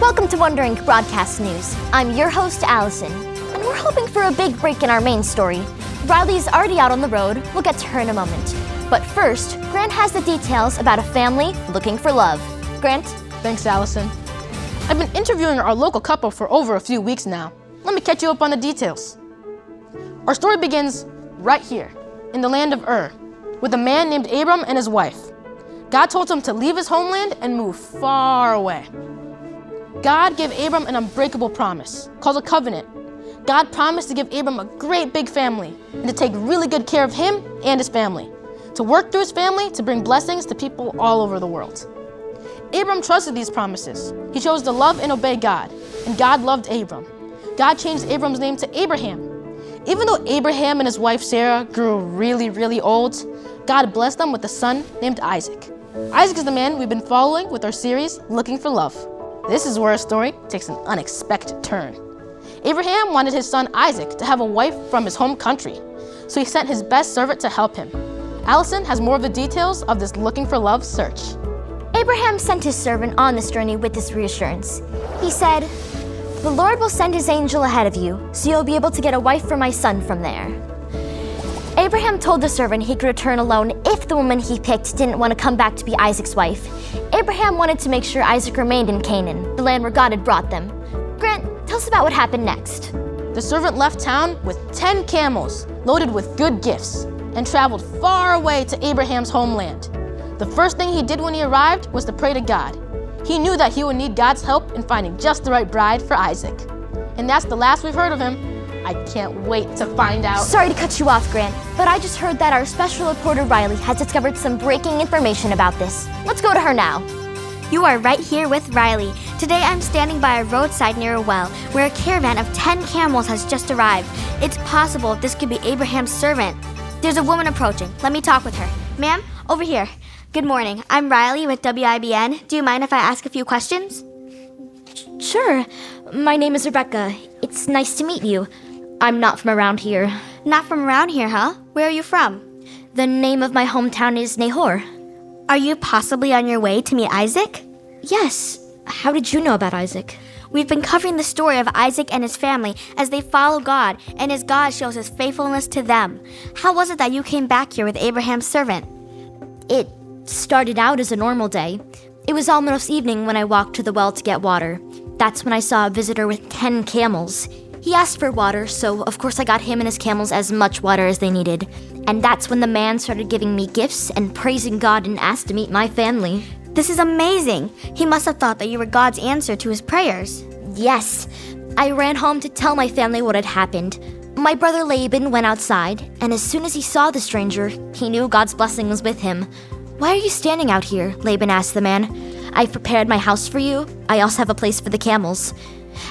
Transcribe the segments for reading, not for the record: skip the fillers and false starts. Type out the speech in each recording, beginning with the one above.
Welcome to Wondering Broadcast News. I'm your host, Allison, and we're hoping for a big break in our main story. Riley's already out on the road. We'll get to her in a moment. But first, Grant has the details about a family looking for love. Grant? Thanks, Allison. I've been interviewing our local couple for over a few weeks now. Let me catch you up on the details. Our story begins right here, in the land of Ur, with a man named Abram and his wife. God told him to leave his homeland and move far away. God gave Abram an unbreakable promise, called a covenant. God promised to give Abram a great big family and to take really good care of him and his family, to work through his family to bring blessings to people all over the world. Abram trusted these promises. He chose to love and obey God, and God loved Abram. God changed Abram's name to Abraham. Even though Abraham and his wife Sarah grew really old, God blessed them with a son named Isaac. Isaac is the man we've been following with our series, Looking for Love. This is where our story takes an unexpected turn. Abraham wanted his son Isaac to have a wife from his home country, so he sent his best servant to help him. Allison has more of the details of this Looking for Love search. Abraham sent his servant on this journey with this reassurance. He said, "The Lord will send his angel ahead of you, so you'll be able to get a wife for my son from there." Abraham told the servant he could return alone if the woman he picked didn't want to come back to be Isaac's wife. Abraham wanted to make sure Isaac remained in Canaan, the land where God had brought them. Grant, tell us about what happened next. The servant left town with 10 camels loaded with good gifts and traveled far away to Abraham's homeland. The first thing he did when he arrived was to pray to God. He knew that he would need God's help in finding just the right bride for Isaac. And that's the last we've heard of him. I can't wait to find out. Sorry to cut you off, Grant, but I just heard that our special reporter Riley has discovered some breaking information about this. Let's go to her now. You are right here with Riley. Today I'm standing by a roadside near a well where a caravan of 10 camels has just arrived. It's possible this could be Abraham's servant. There's a woman approaching. Let me talk with her. Ma'am, over here. Good morning. I'm Riley with WIBN. Do you mind if I ask a few questions? Sure. My name is Rebekah. It's nice to meet you. I'm not from around here. Not from around here, huh? Where are you from? The name of my hometown is Nahor. Are you possibly on your way to meet Isaac? Yes. How did you know about Isaac? We've been covering the story of Isaac and his family as they follow God, and as God shows his faithfulness to them. How was it that you came back here with Abraham's servant? It started out as a normal day. It was almost evening when I walked to the well to get water. That's when I saw a visitor with 10 camels. He asked for water, so of course I got him and his camels as much water as they needed. And that's when the man started giving me gifts and praising God and asked to meet my family. This is amazing. He must have thought that you were God's answer to his prayers. Yes. I ran home to tell my family what had happened. My brother Laban went outside, and as soon as he saw the stranger, he knew God's blessing was with him. "Why are you standing out here?" Laban asked the man. "I've prepared my house for you. I also have a place for the camels."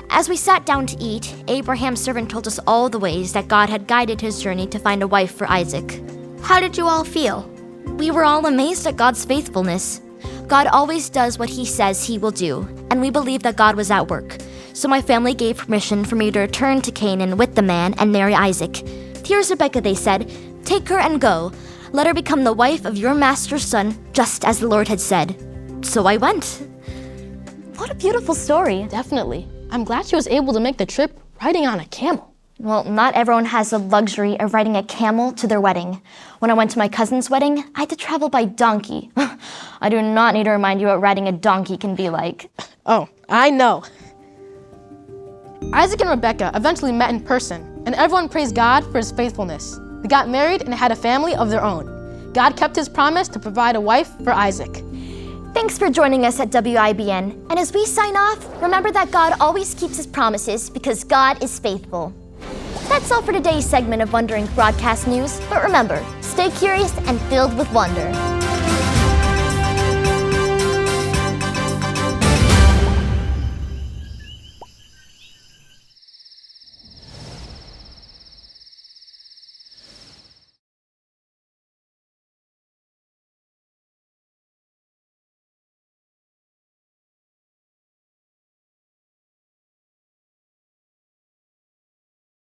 As we sat down to eat, Abraham's servant told us all the ways that God had guided his journey to find a wife for Isaac. How did you all feel? We were all amazed at God's faithfulness. God always does what he says he will do, and we believed that God was at work. So my family gave permission for me to return to Canaan with the man and marry Isaac. "Here's Rebekah," they said. "Take her and go. Let her become the wife of your master's son, just as the Lord had said." So I went. What a beautiful story. Definitely. I'm glad she was able to make the trip riding on a camel. Well, not everyone has the luxury of riding a camel to their wedding. When I went to my cousin's wedding, I had to travel by donkey. I do not need to remind you what riding a donkey can be like. Oh, I know. Isaac and Rebekah eventually met in person, and everyone praised God for his faithfulness. They got married and had a family of their own. God kept his promise to provide a wife for Isaac. Thanks for joining us at WIBN. And as we sign off, remember that God always keeps his promises because God is faithful. That's all for today's segment of Wondering Broadcast News. But remember, stay curious and filled with wonder.